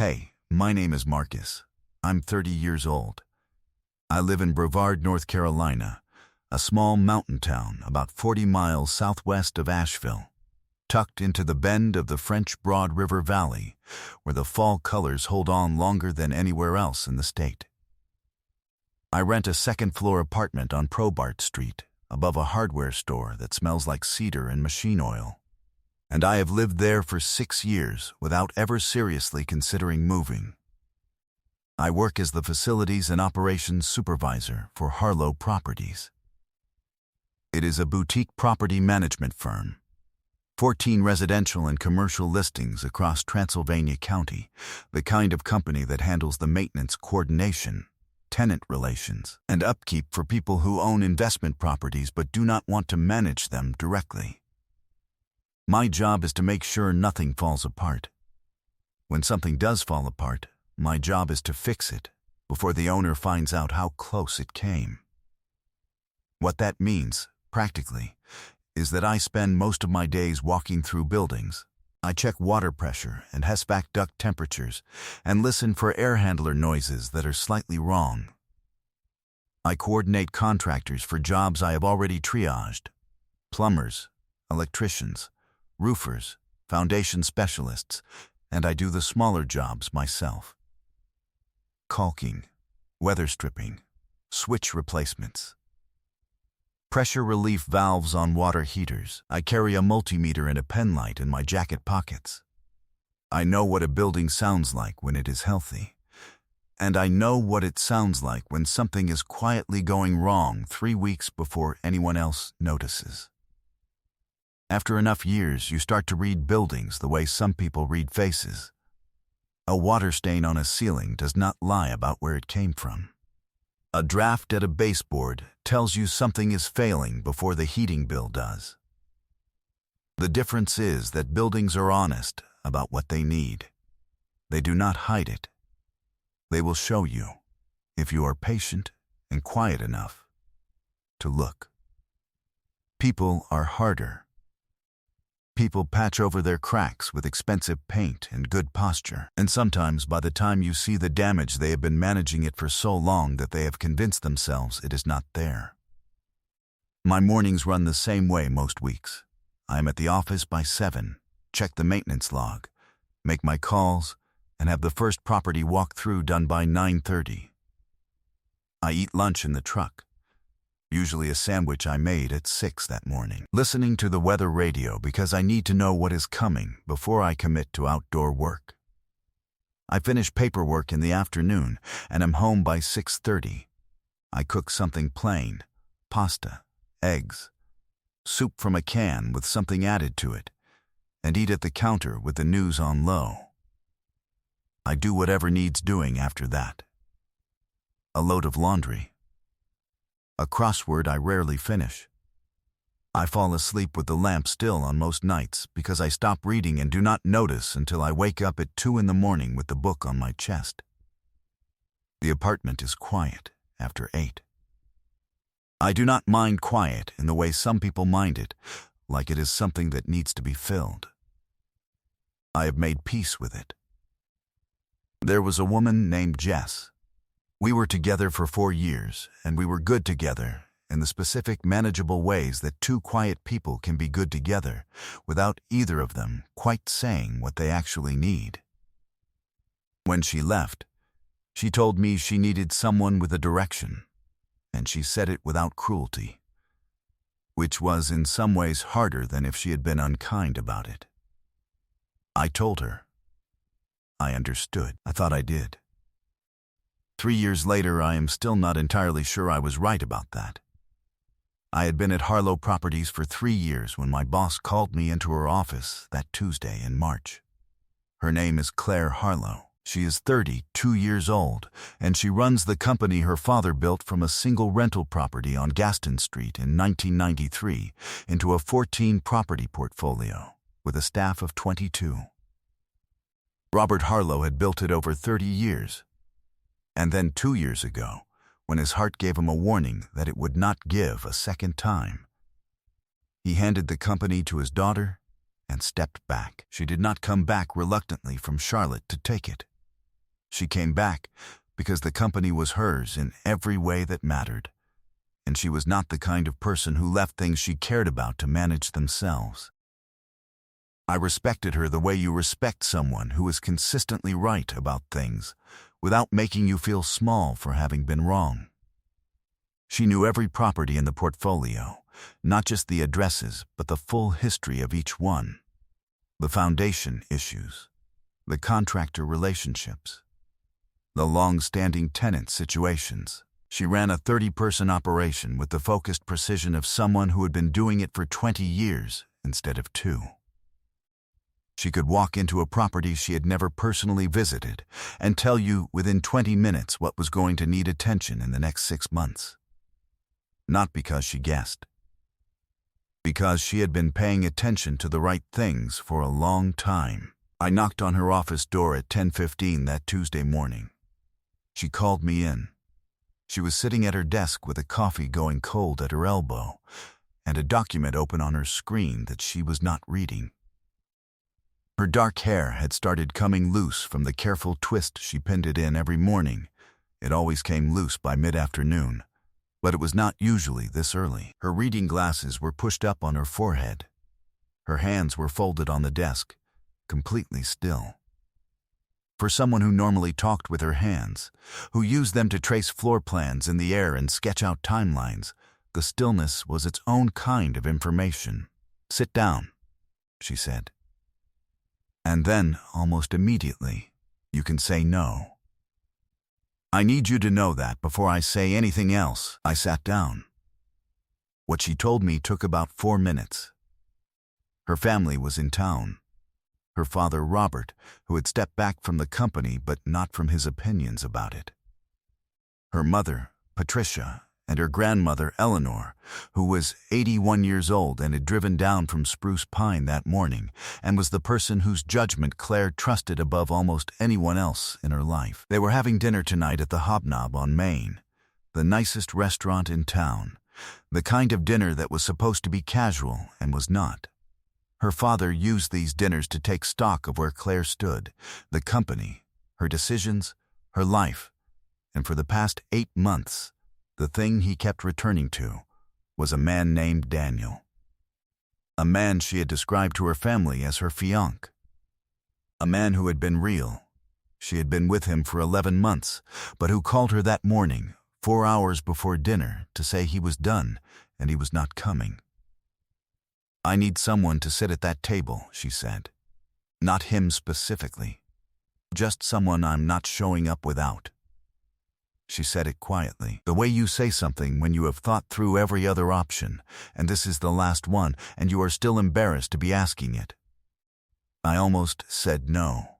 Hey, my name is Marcus. I'm 30 years old. I live in Brevard, North Carolina, a small mountain town about 40 miles southwest of Asheville, tucked into the bend of the French Broad River Valley, where the fall colors hold on longer than anywhere else in the state. I rent a second-floor apartment on Probart Street, above a hardware store that smells like cedar and machine oil. And I have lived there for 6 years without ever seriously considering moving. I work as the Facilities and Operations Supervisor for Harlow Properties. It is a boutique property management firm. 14 residential and commercial listings across Transylvania County, the kind of company that handles the maintenance coordination, tenant relations, and upkeep for people who own investment properties but do not want to manage them directly. My job is to make sure nothing falls apart. When something does fall apart, my job is to fix it before the owner finds out how close it came. What that means, practically, is that I spend most of my days walking through buildings. I check water pressure and HVAC duct temperatures and listen for air handler noises that are slightly wrong. I coordinate contractors for jobs I have already triaged: plumbers, electricians, roofers, foundation specialists, and I do the smaller jobs myself. Caulking, weather stripping, switch replacements, pressure relief valves on water heaters. I carry a multimeter and a pen light in my jacket pockets. I know what a building sounds like when it is healthy, and I know what it sounds like when something is quietly going wrong 3 weeks before anyone else notices. After enough years, you start to read buildings the way some people read faces. A water stain on a ceiling does not lie about where it came from. A draft at a baseboard tells you something is failing before the heating bill does. The difference is that buildings are honest about what they need. They do not hide it. They will show you, if you are patient and quiet enough to look. People are harder. People patch over their cracks with expensive paint and good posture, and sometimes by the time you see the damage, they have been managing it for so long that they have convinced themselves it is not there. My mornings run the same way most weeks. I am at the office by 7, check the maintenance log, make my calls, and have the first property walkthrough done by 9:30. I eat lunch in the truck, usually a sandwich I made at 6 that morning, listening to the weather radio because I need to know what is coming before I commit to outdoor work. I finish paperwork in the afternoon and am home by 6:30. I cook something plain: pasta, eggs, soup from a can with something added to it, and eat at the counter with the news on low. I do whatever needs doing after that. A load of laundry. A crossword I rarely finish. I fall asleep with the lamp still on most nights because I stop reading and do not notice until I wake up at 2 in the morning with the book on my chest. The apartment is quiet after 8. I do not mind quiet in the way some people mind it, like it is something that needs to be filled. I have made peace with it. There was a woman named Jess. We were together for 4 years, and we were good together in the specific, manageable ways that two quiet people can be good together without either of them quite saying what they actually need. When she left, she told me she needed someone with a direction, and she said it without cruelty, which was in some ways harder than if she had been unkind about it. I told her. I understood. I thought I did. 3 years later, I am still not entirely sure I was right about that. I had been at Harlow Properties for 3 years when my boss called me into her office that Tuesday in March. Her name is Claire Harlow. She is 32 years old, and she runs the company her father built from a single rental property on Gaston Street in 1993 into a 14-property portfolio with a staff of 22. Robert Harlow had built it over 30 years. And then 2 years ago, when his heart gave him a warning that it would not give a second time, he handed the company to his daughter and stepped back. She did not come back reluctantly from Charlotte to take it. She came back because the company was hers in every way that mattered, and she was not the kind of person who left things she cared about to manage themselves. I respected her the way you respect someone who is consistently right about things, without making you feel small for having been wrong. She knew every property in the portfolio, not just the addresses, but the full history of each one. The foundation issues, the contractor relationships, the long-standing tenant situations. She ran a 30-person operation with the focused precision of someone who had been doing it for 20 years instead of 2. She could walk into a property she had never personally visited and tell you within 20 minutes what was going to need attention in the next 6 months. Not because she guessed. Because she had been paying attention to the right things for a long time. I knocked on her office door at 10:15 that Tuesday morning. She called me in. She was sitting at her desk with a coffee going cold at her elbow and a document open on her screen that she was not reading. Her dark hair had started coming loose from the careful twist she pinned it in every morning. It always came loose by mid-afternoon, but it was not usually this early. Her reading glasses were pushed up on her forehead. Her hands were folded on the desk, completely still. For someone who normally talked with her hands, who used them to trace floor plans in the air and sketch out timelines, the stillness was its own kind of information. "Sit down," she said. And then, almost immediately, "You can say no." "I need you to know that before I say anything else." I sat down. What she told me took about 4 minutes. Her family was in town. Her father, Robert, who had stepped back from the company but not from his opinions about it. Her mother, Patricia, and her grandmother, Eleanor, who was 81 years old and had driven down from Spruce Pine that morning and was the person whose judgment Claire trusted above almost anyone else in her life. They were having dinner tonight at the Hobnob on Main, the nicest restaurant in town, the kind of dinner that was supposed to be casual and was not. Her father used these dinners to take stock of where Claire stood, the company, her decisions, her life, and for the past 8 months, the thing he kept returning to was a man named Daniel. A man she had described to her family as her fiancé. A man who had been real. She had been with him for 11 months, but who called her that morning, 4 hours before dinner, to say he was done and he was not coming. "I need someone to sit at that table," she said. "Not him specifically. Just someone I'm not showing up without." She said it quietly, the way you say something when you have thought through every other option, and this is the last one, and you are still embarrassed to be asking it. I almost said no.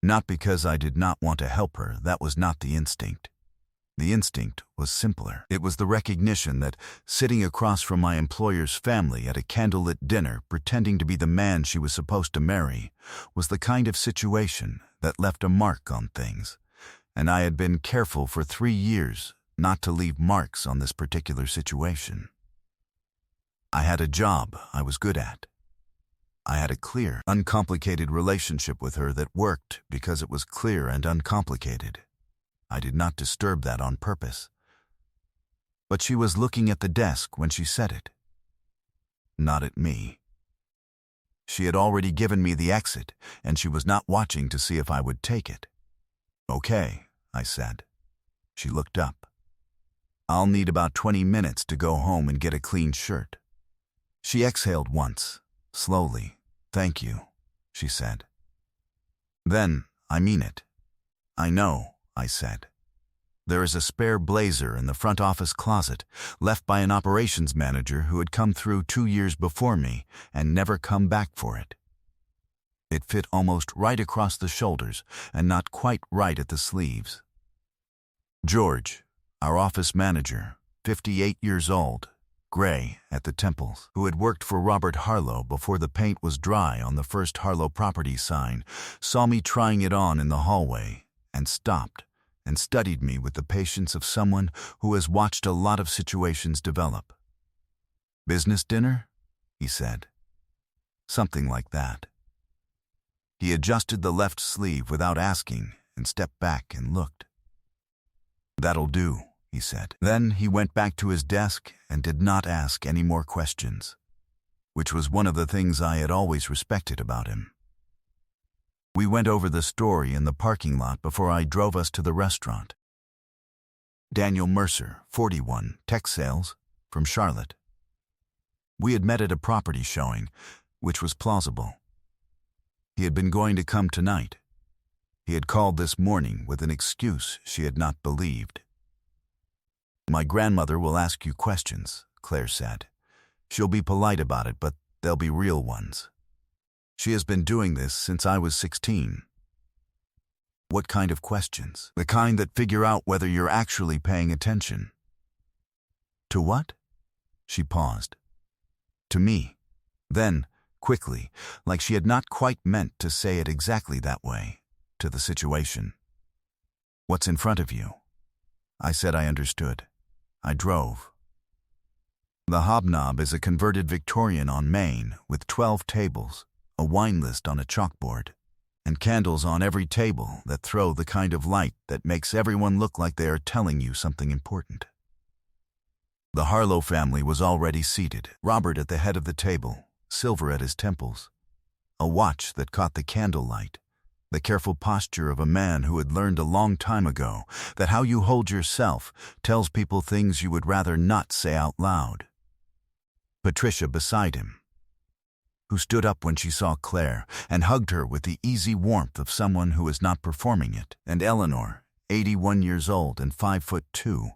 Not because I did not want to help her, that was not the instinct. The instinct was simpler. It was the recognition that sitting across from my employer's family at a candlelit dinner, pretending to be the man she was supposed to marry, was the kind of situation that left a mark on things. And I had been careful for 3 years not to leave marks on this particular situation. I had a job I was good at. I had a clear, uncomplicated relationship with her that worked because it was clear and uncomplicated. I did not disturb that on purpose. But she was looking at the desk when she said it. Not at me. She had already given me the exit, and she was not watching to see if I would take it. "Okay," I said. She looked up. "I'll need about 20 minutes to go home and get a clean shirt." She exhaled once, slowly. "Thank you," she said. "Then, I mean it." "I know," I said. "There is a spare blazer in the front office closet, left by an operations manager who had come through 2 years before me and never come back for it. It fit almost right across the shoulders and not quite right at the sleeves. George, our office manager, 58 years old, gray at the temples, who had worked for Robert Harlow before the paint was dry on the first Harlow property sign, saw me trying it on in the hallway and stopped and studied me with the patience of someone who has watched a lot of situations develop. "Business dinner?" he said. "Something like that." He adjusted the left sleeve without asking and stepped back and looked. "That'll do," he said. Then he went back to his desk and did not ask any more questions, which was one of the things I had always respected about him. We went over the story in the parking lot before I drove us to the restaurant. Daniel Mercer, 41, tech sales, from Charlotte. We had met at a property showing, which was plausible. He had been going to come tonight. He had called this morning with an excuse she had not believed. "My grandmother will ask you questions," Claire said. "She'll be polite about it, but they'll be real ones. She has been doing this since I was 16. "What kind of questions?" "The kind that figure out whether you're actually paying attention." "To what?" She paused. "To me." Then, quickly, like she had not quite meant to say it exactly that way, to the situation. "What's in front of you?" I said I understood. I drove. The Hobnob is a converted Victorian on Main with 12 tables, a wine list on a chalkboard, and candles on every table that throw the kind of light that makes everyone look like they are telling you something important. The Harlow family was already seated, Robert at the head of the table, silver at his temples, a watch that caught the candlelight, the careful posture of a man who had learned a long time ago that how you hold yourself tells people things you would rather not say out loud. Patricia beside him, who stood up when she saw Claire and hugged her with the easy warmth of someone who is not performing it, and Eleanor, 81 years old and 5'2",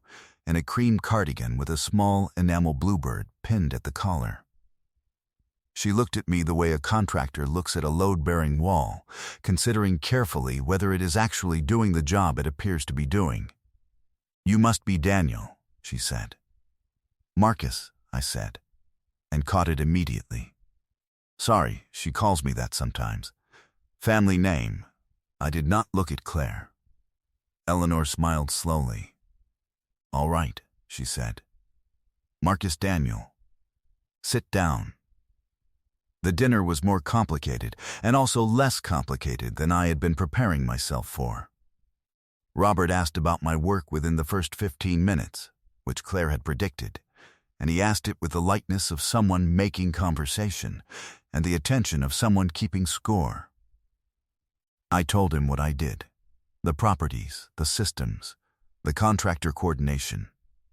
in a cream cardigan with a small enamel bluebird pinned at the collar. She looked at me the way a contractor looks at a load-bearing wall, considering carefully whether it is actually doing the job it appears to be doing. "You must be Daniel," she said. "Marcus," I said, and caught it immediately. "Sorry, she calls me that sometimes. Family name." I did not look at Claire. Eleanor smiled slowly. "All right," she said. "Marcus Daniel. Sit down." The dinner was more complicated, and also less complicated than I had been preparing myself for. Robert asked about my work within the first 15 minutes, which Claire had predicted, and he asked it with the lightness of someone making conversation and the attention of someone keeping score. I told him what I did, the properties, the systems, the contractor coordination,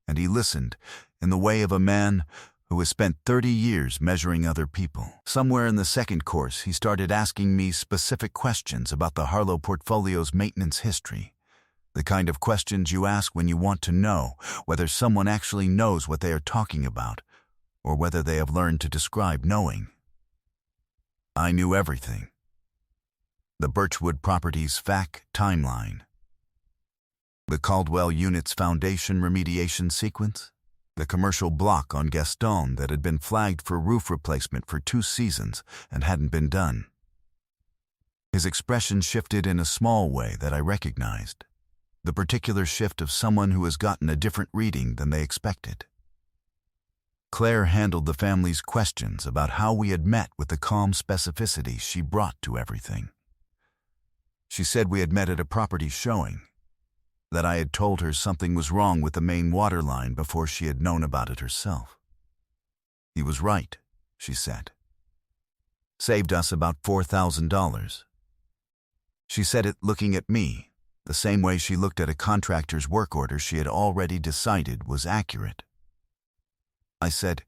and he listened in the way of a man who has spent 30 years measuring other people. Somewhere in the second course, he started asking me specific questions about the Harlow portfolio's maintenance history, the kind of questions you ask when you want to know whether someone actually knows what they are talking about or whether they have learned to describe knowing. I knew everything. The Birchwood Properties FAC timeline, the Caldwell Units Foundation remediation sequence, the commercial block on Gaston that had been flagged for roof replacement for 2 seasons and hadn't been done. His expression shifted in a small way that I recognized, the particular shift of someone who has gotten a different reading than they expected. Claire handled the family's questions about how we had met with the calm specificity she brought to everything. She said we had met at a property showing, that I had told her something was wrong with the main water line before she had known about it herself. He was right, she said. Saved us about $4,000. She said it looking at me, the same way she looked at a contractor's work order she had already decided was accurate. I said,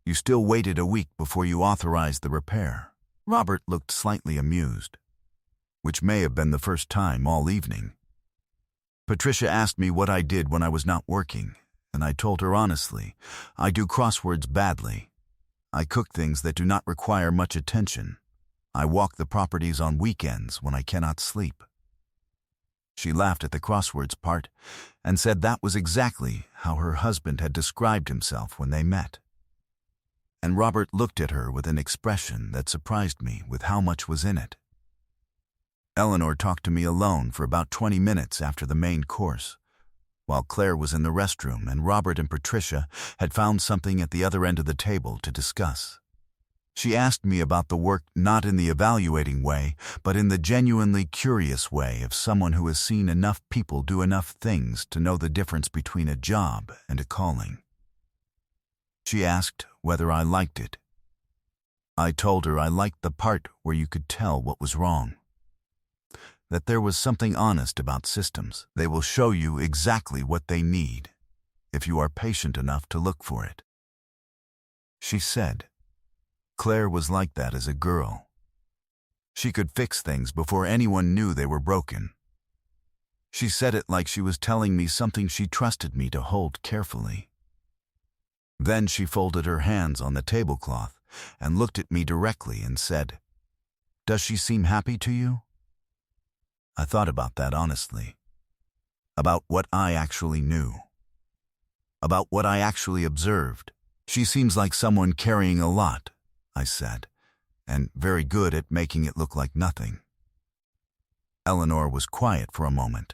"You still waited a week before you authorized the repair." Robert looked slightly amused, which may have been the first time all evening. Patricia asked me what I did when I was not working, and I told her honestly, I do crosswords badly. I cook things that do not require much attention. I walk the properties on weekends when I cannot sleep. She laughed at the crosswords part and said that was exactly how her husband had described himself when they met. And Robert looked at her with an expression that surprised me with how much was in it. Eleanor talked to me alone for about 20 minutes after the main course, while Claire was in the restroom and Robert and Patricia had found something at the other end of the table to discuss. She asked me about the work not in the evaluating way, but in the genuinely curious way of someone who has seen enough people do enough things to know the difference between a job and a calling. She asked whether I liked it. I told her I liked the part where you could tell what was wrong. That there was something honest about systems. They will show you exactly what they need, if you are patient enough to look for it. She said, Claire was like that as a girl. She could fix things before anyone knew they were broken. She said it like she was telling me something she trusted me to hold carefully. Then she folded her hands on the tablecloth and looked at me directly and said, "Does she seem happy to you?" I thought about that honestly. About what I actually knew. About what I actually observed. "She seems like someone carrying a lot," I said, "and very good at making it look like nothing." Eleanor was quiet for a moment.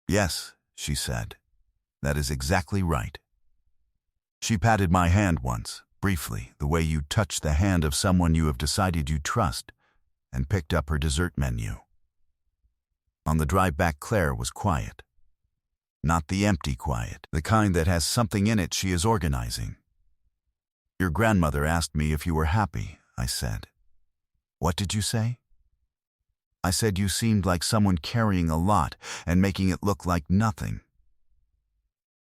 "Yes," she said, "that is exactly right." She patted my hand once, briefly, the way you touch the hand of someone you have decided you trust, and picked up her dessert menu. On the drive back, Claire was quiet. Not the empty quiet, the kind that has something in it she is organizing. "Your grandmother asked me if you were happy," I said. "What did you say?" "I said you seemed like someone carrying a lot and making it look like nothing."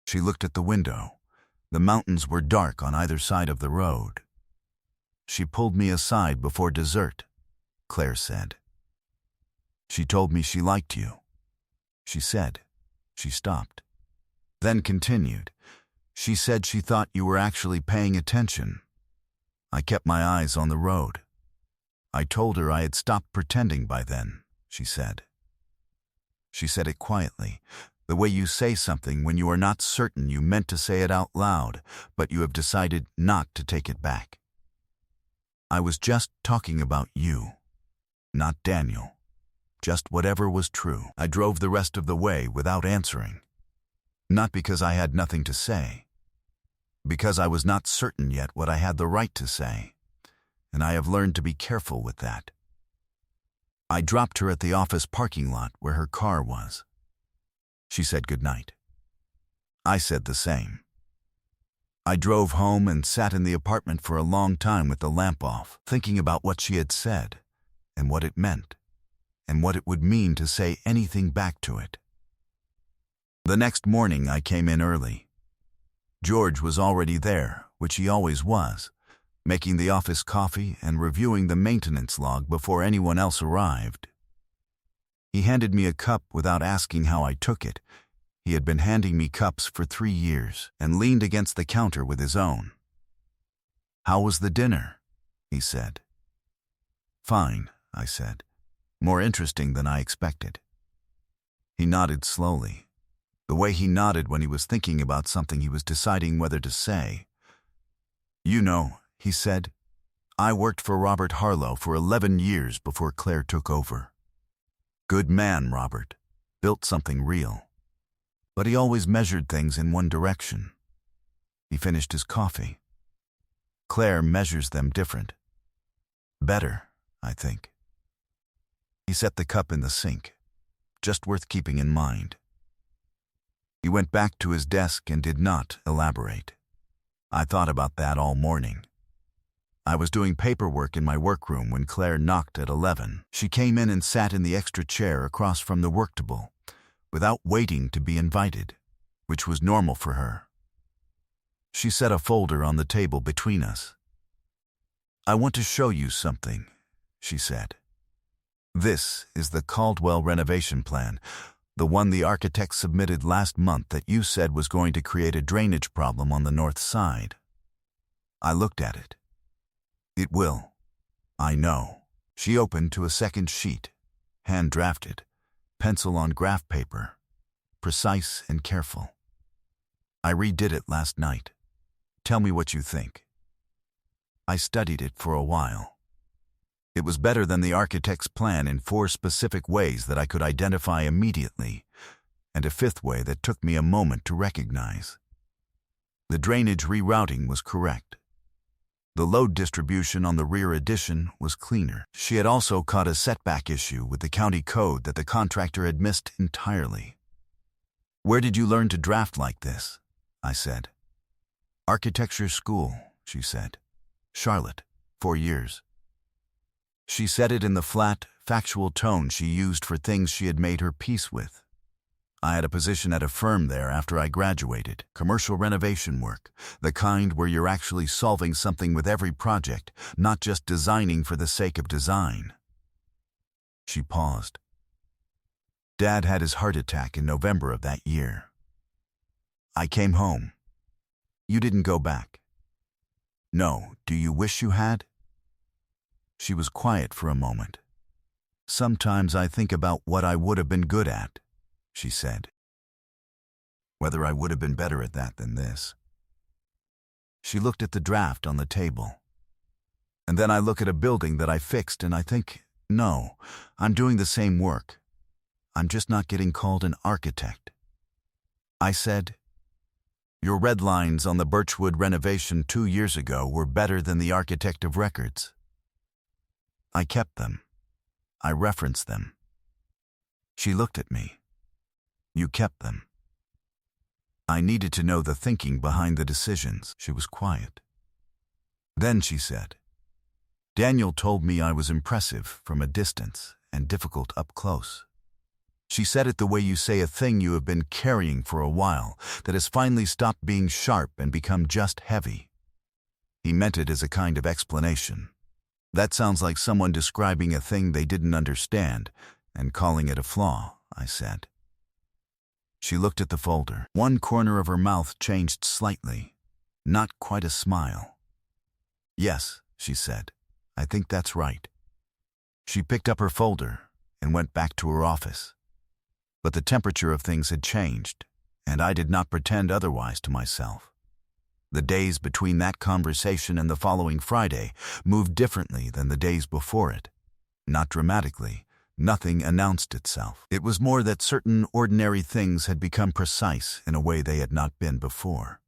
She looked at the window. The mountains were dark on either side of the road. "She pulled me aside before dessert," Claire said. "She told me she liked you." She said. She stopped. Then continued. "She said she thought you were actually paying attention." I kept my eyes on the road. "I told her I had stopped pretending by then," she said. She said it quietly, the way you say something when you are not certain you meant to say it out loud, but you have decided not to take it back. "I was just talking about you, not Daniel. Just whatever was true." I drove the rest of the way without answering. Not because I had nothing to say. Because I was not certain yet what I had the right to say, and I have learned to be careful with that. I dropped her at the office parking lot where her car was. She said goodnight. I said the same. I drove home and sat in the apartment for a long time with the lamp off, thinking about what she had said, and what it meant, and what it would mean to say anything back to it. The next morning I came in early. George was already there, which he always was, making the office coffee and reviewing the maintenance log before anyone else arrived. He handed me a cup without asking how I took it. He had been handing me cups for 3 years and leaned against the counter with his own. "How was the dinner?" he said. "Fine," I said. "More interesting than I expected." He nodded slowly, the way he nodded when he was thinking about something he was deciding whether to say. "You know," he said, "I worked for Robert Harlow for 11 years before Claire took over. Good man, Robert. Built something real. But he always measured things in one direction." He finished his coffee. "Claire measures them different. Better, I think." He set the cup in the sink, just worth keeping in mind. He went back to his desk and did not elaborate. I thought about that all morning. I was doing paperwork in my workroom when Claire knocked at 11. She came in and sat in the extra chair across from the work table, without waiting to be invited, which was normal for her. She set a folder on the table between us. "I want to show you something," she said. "This is the Caldwell renovation plan, the one the architect submitted last month that you said was going to create a drainage problem on the north side." I looked at it. "It will. I know." She opened to a second sheet, hand-drafted, pencil on graph paper, precise and careful. "I redid it last night. Tell me what you think." I studied it for a while. It was better than the architect's plan in 4 specific ways that I could identify immediately, and a 5th way that took me a moment to recognize. The drainage rerouting was correct. The load distribution on the rear addition was cleaner. She had also caught a setback issue with the county code that the contractor had missed entirely. "Where did you learn to draft like this?" I said. "Architecture school," she said. "Charlotte, 4 years." She said it in the flat, factual tone she used for things she had made her peace with. I had a position at a firm there after I graduated, commercial renovation work, the kind where you're actually solving something with every project, not just designing for the sake of design. She paused. Dad had his heart attack in November of that year. I came home. You didn't go back. No, do you wish you had? She was quiet for a moment. Sometimes I think about what I would have been good at, she said. Whether I would have been better at that than this. She looked at the draft on the table. And then I look at a building that I fixed and I think, no, I'm doing the same work. I'm just not getting called an architect. I said, "Your red lines on the Birchwood renovation 2 years ago were better than the architect of records." I kept them. I referenced them. She looked at me. "You kept them." I needed to know the thinking behind the decisions. She was quiet. Then she said, "Daniel told me I was impressive from a distance and difficult up close." She said it the way you say a thing you have been carrying for a while that has finally stopped being sharp and become just heavy. He meant it as a kind of explanation. That sounds like someone describing a thing they didn't understand and calling it a flaw, I said. She looked at the folder. One corner of her mouth changed slightly, not quite a smile. "Yes," she said, "I think that's right." She picked up her folder and went back to her office. But the temperature of things had changed, and I did not pretend otherwise to myself. The days between that conversation and the following Friday moved differently than the days before it. Not dramatically. Nothing announced itself. It was more that certain ordinary things had become precise in a way they had not been before.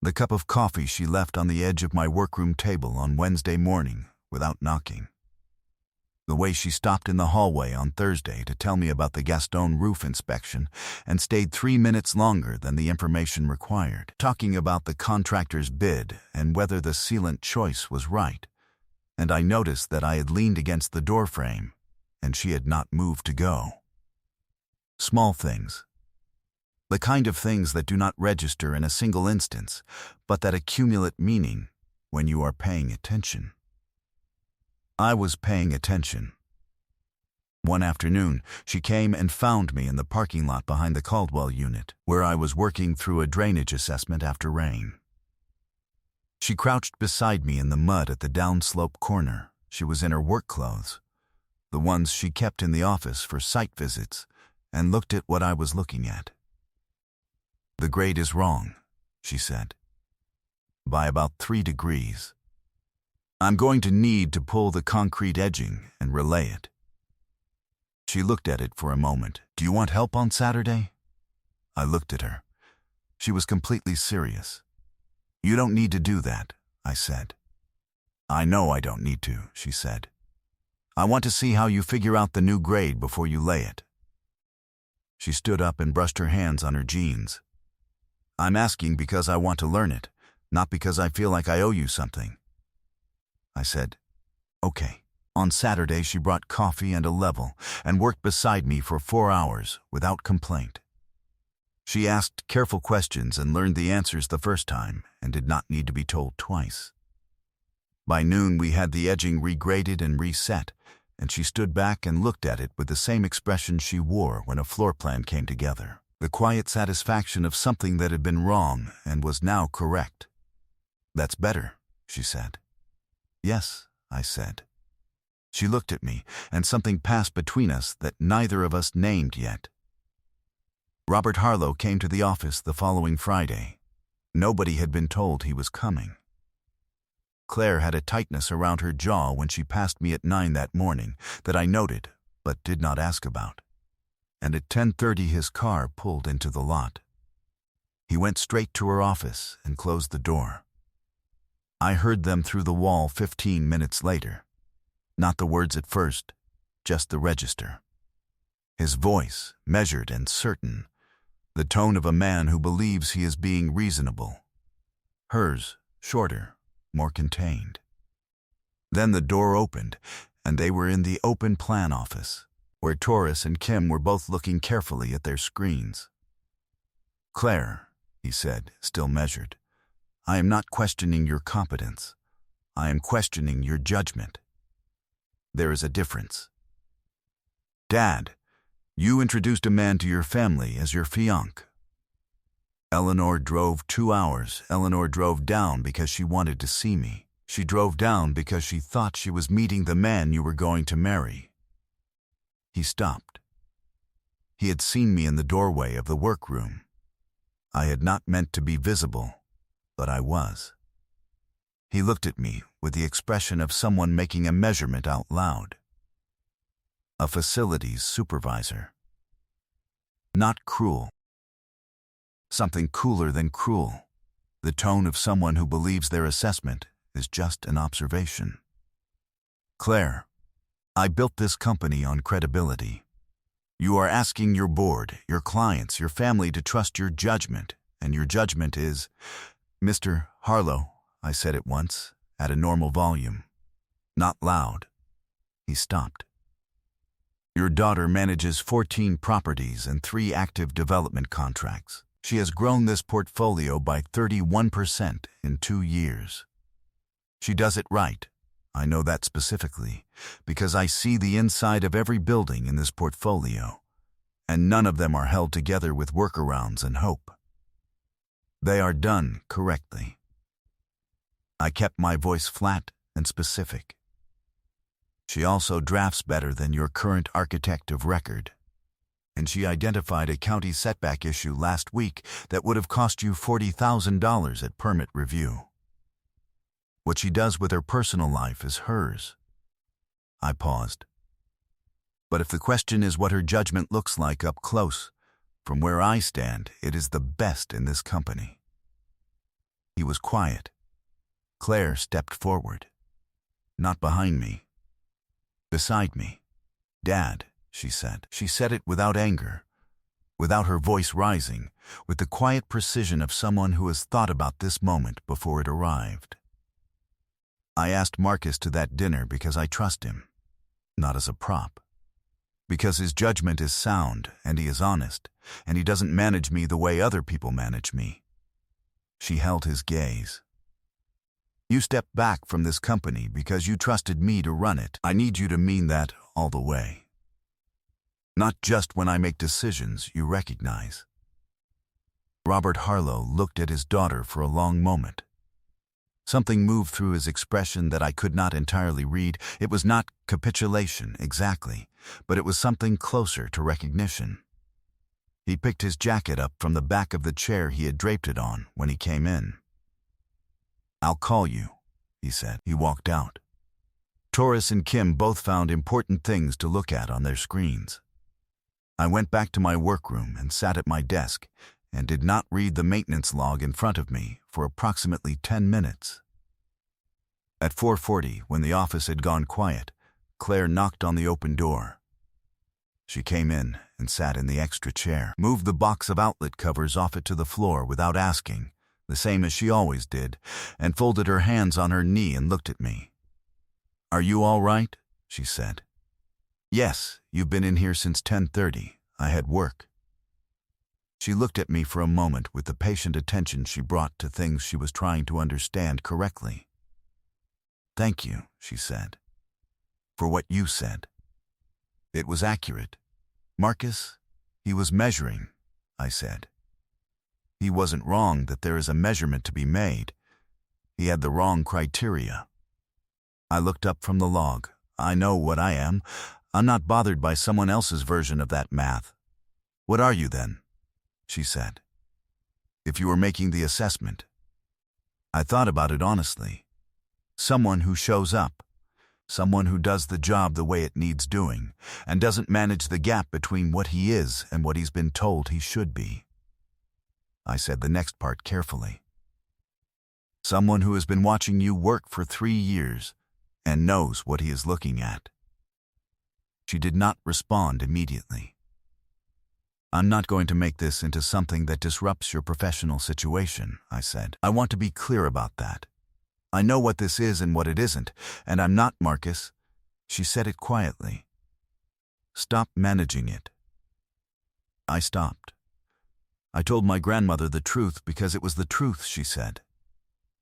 The cup of coffee she left on the edge of my workroom table on Wednesday morning without knocking. The way she stopped in the hallway on Thursday to tell me about the Gaston roof inspection and stayed 3 minutes longer than the information required, talking about the contractor's bid and whether the sealant choice was right. And I noticed that I had leaned against the doorframe and she had not moved to go. Small things. The kind of things that do not register in a single instance, but that accumulate meaning when you are paying attention. I was paying attention. One afternoon, she came and found me in the parking lot behind the Caldwell unit, where I was working through a drainage assessment after rain. She crouched beside me in the mud at the downslope corner. She was in her work clothes, the ones she kept in the office for site visits, and looked at what I was looking at. "The grade is wrong," she said, "by about 3 degrees. I'm going to need to pull the concrete edging and relay it." She looked at it for a moment. "Do you want help on Saturday?" I looked at her. She was completely serious. "You don't need to do that," I said. "I know I don't need to," she said. "I want to see how you figure out the new grade before you lay it." She stood up and brushed her hands on her jeans. "I'm asking because I want to learn it, not because I feel like I owe you something." I said, "Okay." On Saturday, she brought coffee and a level and worked beside me for 4 hours without complaint. She asked careful questions and learned the answers the first time and did not need to be told twice. By noon, we had the edging regraded and reset, and she stood back and looked at it with the same expression she wore when a floor plan came together. The quiet satisfaction of something that had been wrong and was now correct. "That's better," she said. "Yes," I said. She looked at me, and something passed between us that neither of us named yet. Robert Harlow came to the office the following Friday. Nobody had been told he was coming. Claire had a tightness around her jaw when she passed me at 9 that morning that I noted but did not ask about. And at 10:30 his car pulled into the lot. He went straight to her office and closed the door. I heard them through the wall 15 minutes later. Not the words at first, just the register. His voice, measured and certain, the tone of a man who believes he is being reasonable. Hers, shorter, more contained. Then the door opened, and they were in the open plan office, where Taurus and Kim were both looking carefully at their screens. "Claire," he said, still measured, "I am not questioning your competence. I am questioning your judgment. There is a difference. Dad, you introduced a man to your family as your fiancé. Eleanor drove 2 hours. Eleanor drove down because she wanted to see me. She drove down because she thought she was meeting the man you were going to marry." He stopped. He had seen me in the doorway of the workroom. I had not meant to be visible, but I was. He looked at me with the expression of someone making a measurement out loud. A facilities supervisor. Not cruel. Something cooler than cruel. The tone of someone who believes their assessment is just an observation. "Claire, I built this company on credibility. You are asking your board, your clients, your family to trust your judgment, and your judgment is—" "Mr. Harlow," I said at once, at a normal volume. Not loud. He stopped. "Your daughter manages 14 properties and 3 active development contracts. She has grown this portfolio by 31% in 2 years. She does it right. I know that specifically, because I see the inside of every building in this portfolio, and none of them are held together with workarounds and hope. They are done correctly." I kept my voice flat and specific. "She also drafts better than your current architect of record. And she identified a county setback issue last week that would have cost you $40,000 at permit review. What she does with her personal life is hers." I paused. "But if the question is what her judgment looks like up close, from where I stand, it is the best in this company." He was quiet. Claire stepped forward. Not behind me. Beside me. "Dad," she said. She said it without anger, without her voice rising, with the quiet precision of someone who has thought about this moment before it arrived. "I asked Marcus to that dinner because I trust him, not as a prop. Because his judgment is sound and he is honest, and he doesn't manage me the way other people manage me." She held his gaze. "You stepped back from this company because you trusted me to run it. I need you to mean that all the way. Not just when I make decisions you recognize." Robert Harlow looked at his daughter for a long moment. Something moved through his expression that I could not entirely read. It was not capitulation, exactly, but it was something closer to recognition. He picked his jacket up from the back of the chair he had draped it on when he came in. "I'll call you," he said. He walked out. Taurus and Kim both found important things to look at on their screens. I went back to my workroom and sat at my desk and did not read the maintenance log in front of me for approximately 10 minutes. At 4:40, when the office had gone quiet, Claire knocked on the open door. She came in and sat in the extra chair, moved the box of outlet covers off it to the floor without asking, the same as she always did, and folded her hands on her knee and looked at me. "Are you all right?" she said. "Yes, you've been in here since 10:30. I had work." She looked at me for a moment with the patient attention she brought to things she was trying to understand correctly. "Thank you," she said, "for what you said. It was accurate. Marcus, he was measuring," I said. "He wasn't wrong that there is a measurement to be made. He had the wrong criteria." I looked up from the log. "I know what I am. I'm not bothered by someone else's version of that math." "What are you then?" she said. "If you were making the assessment." I thought about it honestly. Someone who shows up. Someone who does the job the way it needs doing, and doesn't manage the gap between what he is and what he's been told he should be. I said the next part carefully. Someone who has been watching you work for 3 years and knows what he is looking at. She did not respond immediately. I'm not going to make this into something that disrupts your professional situation, I said. I want to be clear about that. I know what this is and what it isn't, and I'm not, Marcus. She said it quietly. Stop managing it. I stopped. I told my grandmother the truth because it was the truth, she said.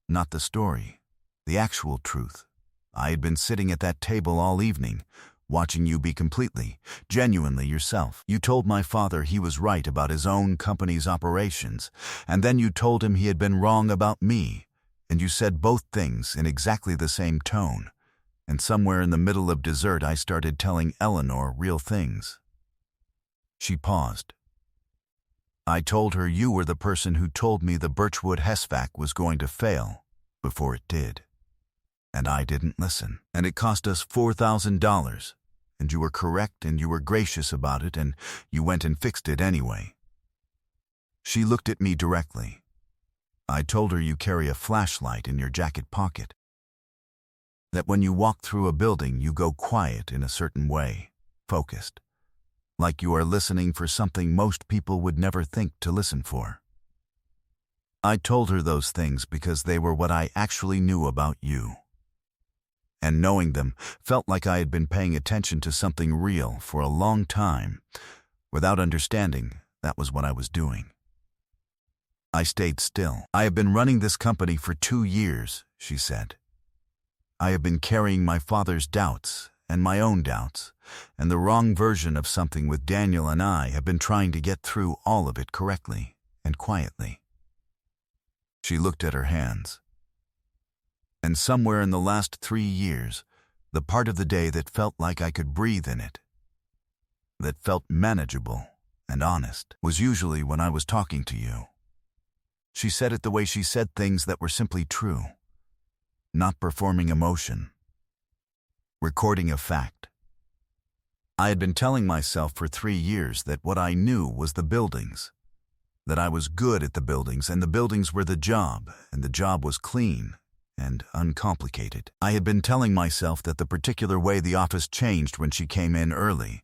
Not the story, the actual truth. I had been sitting at that table all evening, watching you be completely, genuinely yourself. You told my father he was right about his own company's operations, and then you told him he had been wrong about me, and you said both things in exactly the same tone, and somewhere in the middle of dessert I started telling Eleanor real things. She paused. I told her you were the person who told me the Birchwood HESVAC was going to fail before it did. And I didn't listen. And it cost us $4,000. And you were correct and you were gracious about it and you went and fixed it anyway. She looked at me directly. I told her you carry a flashlight in your jacket pocket. That when you walk through a building you go quiet in a certain way, focused. Like you are listening for something most people would never think to listen for. I told her those things because they were what I actually knew about you. And knowing them felt like I had been paying attention to something real for a long time. Without understanding, that was what I was doing. I stayed still. I have been running this company for 2 years, she said. I have been carrying my father's doubts and my own doubts, and the wrong version of something with Daniel and I have been trying to get through all of it correctly and quietly. She looked at her hands. And somewhere in the last 3 years, the part of the day that felt like I could breathe in it, that felt manageable and honest, was usually when I was talking to you. She said it the way she said things that were simply true, not performing emotion, recording a fact. I had been telling myself for 3 years that what I knew was the buildings, that I was good at the buildings and the buildings were the job, and the job was clean and uncomplicated. I had been telling myself that the particular way the office changed when she came in early,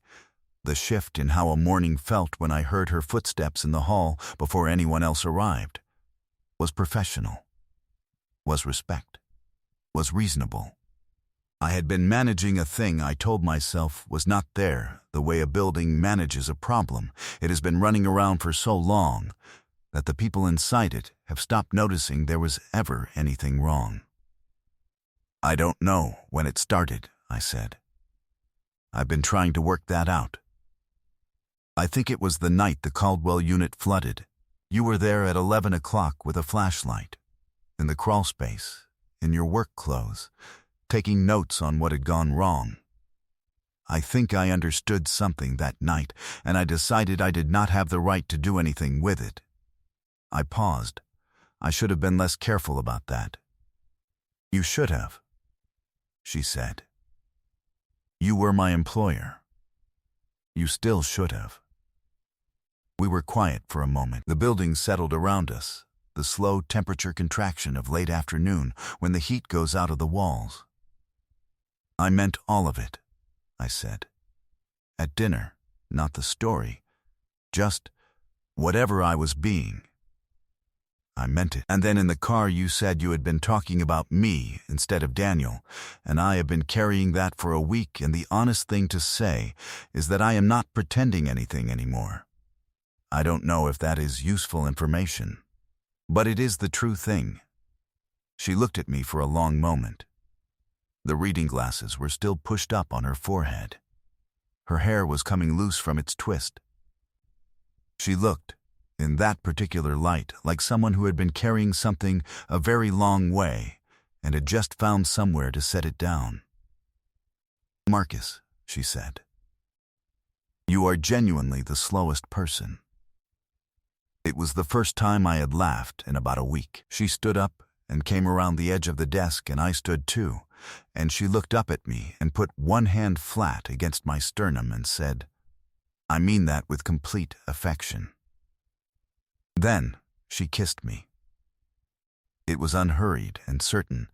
the shift in how a morning felt when I heard her footsteps in the hall before anyone else arrived, was professional, was respect, was reasonable. I had been managing a thing I told myself was not there the way a building manages a problem. It has been running around for so long that the people inside it have stopped noticing there was ever anything wrong. I don't know when it started, I said. I've been trying to work that out. I think it was the night the Caldwell unit flooded. You were there at 11 o'clock with a flashlight, in the crawl space, in your work clothes, taking notes on what had gone wrong. I think I understood something that night, and I decided I did not have the right to do anything with it. I paused. I should have been less careful about that. You should have, she said. You were my employer. You still should have. We were quiet for a moment. The building settled around us, the slow temperature contraction of late afternoon when the heat goes out of the walls. I meant all of it, I said. At dinner, not the story, just whatever I was being. I meant it. And then in the car you said you had been talking about me instead of Daniel, and I have been carrying that for a week, and the honest thing to say is that I am not pretending anything anymore. I don't know if that is useful information, but it is the true thing. She looked at me for a long moment. The reading glasses were still pushed up on her forehead. Her hair was coming loose from its twist. She looked, in that particular light, like someone who had been carrying something a very long way and had just found somewhere to set it down. Marcus, she said, you are genuinely the slowest person. It was the first time I had laughed in about a week. She stood up and came around the edge of the desk, and I stood too, and she looked up at me and put one hand flat against my sternum and said, I mean that with complete affection. Then she kissed me. It was unhurried and certain,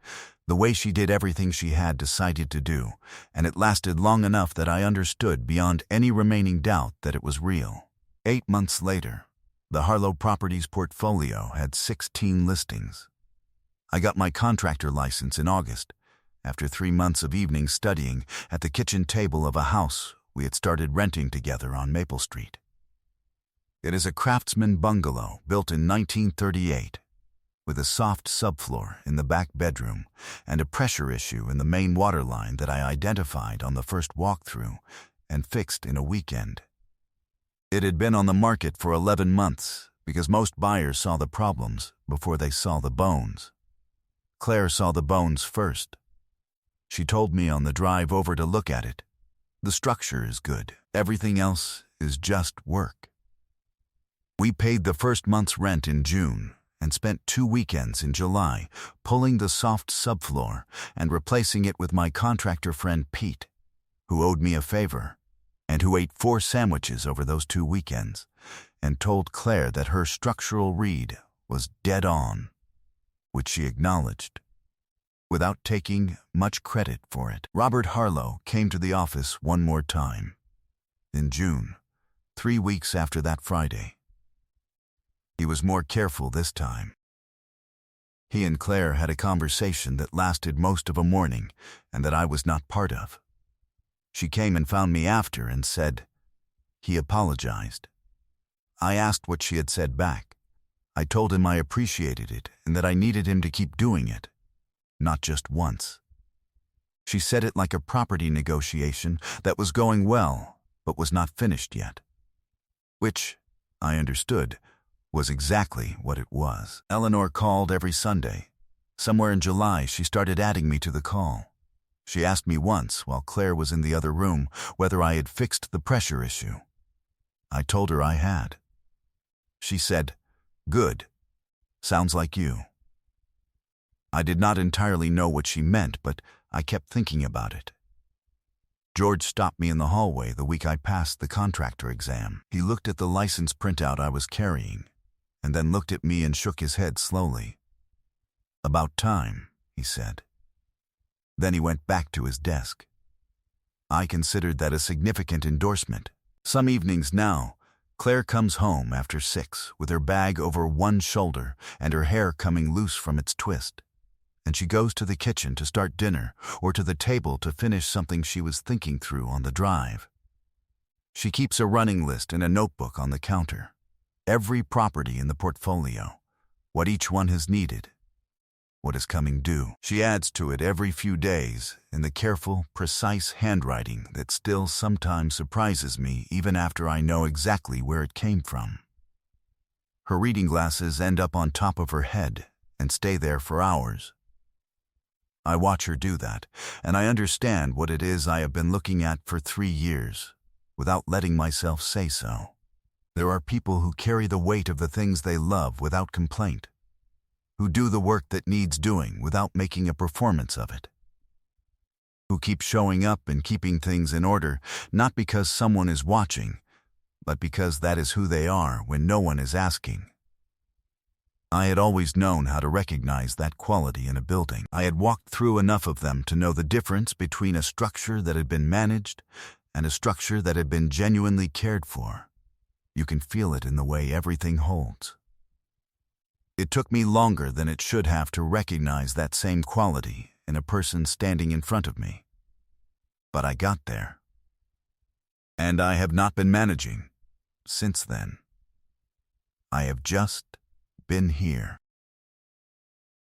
the way she did everything she had decided to do, and it lasted long enough that I understood beyond any remaining doubt that it was real. 8 months later, the Harlow Properties portfolio had 16 listings. I got my contractor license in August, after 3 months of evenings studying at the kitchen table of a house we had started renting together on Maple Street. It is a craftsman bungalow built in 1938, with a soft subfloor in the back bedroom and a pressure issue in the main water line that I identified on the first walkthrough and fixed in a weekend. It had been on the market for 11 months because most buyers saw the problems before they saw the bones. Claire saw the bones first. She told me on the drive over to look at it, "The structure is good. Everything else is just work." We paid the first month's rent in June and spent 2 weekends in July pulling the soft subfloor and replacing it with my contractor friend Pete, who owed me a favor and who ate 4 sandwiches over those 2 weekends and told Claire that her structural read was dead on, which she acknowledged, without taking much credit for it. Robert Harlow came to the office one more time, in June, 3 weeks after that Friday. He was more careful this time. He and Claire had a conversation that lasted most of a morning and that I was not part of. She came and found me after and said he apologized. I asked what she had said back. I told him I appreciated it and that I needed him to keep doing it, not just once. She said it like a property negotiation that was going well but was not finished yet, which, I understood, was exactly what it was. Eleanor called every Sunday. Somewhere in July, she started adding me to the call. She asked me once, while Claire was in the other room, whether I had fixed the pressure issue. I told her I had. She said, "Good. Sounds like you." I did not entirely know what she meant, but I kept thinking about it. George stopped me in the hallway the week I passed the contractor exam. He looked at the license printout I was carrying, and then looked at me and shook his head slowly. "About time," he said. Then he went back to his desk. I considered that a significant endorsement. Some evenings now, Claire comes home after 6 with her bag over one shoulder and her hair coming loose from its twist, and she goes to the kitchen to start dinner or to the table to finish something she was thinking through on the drive. She keeps a running list in a notebook on the counter. Every property in the portfolio, what each one has needed, what is coming due. She adds to it every few days in the careful, precise handwriting that still sometimes surprises me even after I know exactly where it came from. Her reading glasses end up on top of her head and stay there for hours. I watch her do that, and I understand what it is I have been looking at for 3 years, without letting myself say so. There are people who carry the weight of the things they love without complaint, who do the work that needs doing without making a performance of it, who keep showing up and keeping things in order, not because someone is watching, but because that is who they are when no one is asking. I had always known how to recognize that quality in a building. I had walked through enough of them to know the difference between a structure that had been managed and a structure that had been genuinely cared for. You can feel it in the way everything holds. It took me longer than it should have to recognize that same quality in a person standing in front of me. But I got there. And I have not been managing since then. I have just been here.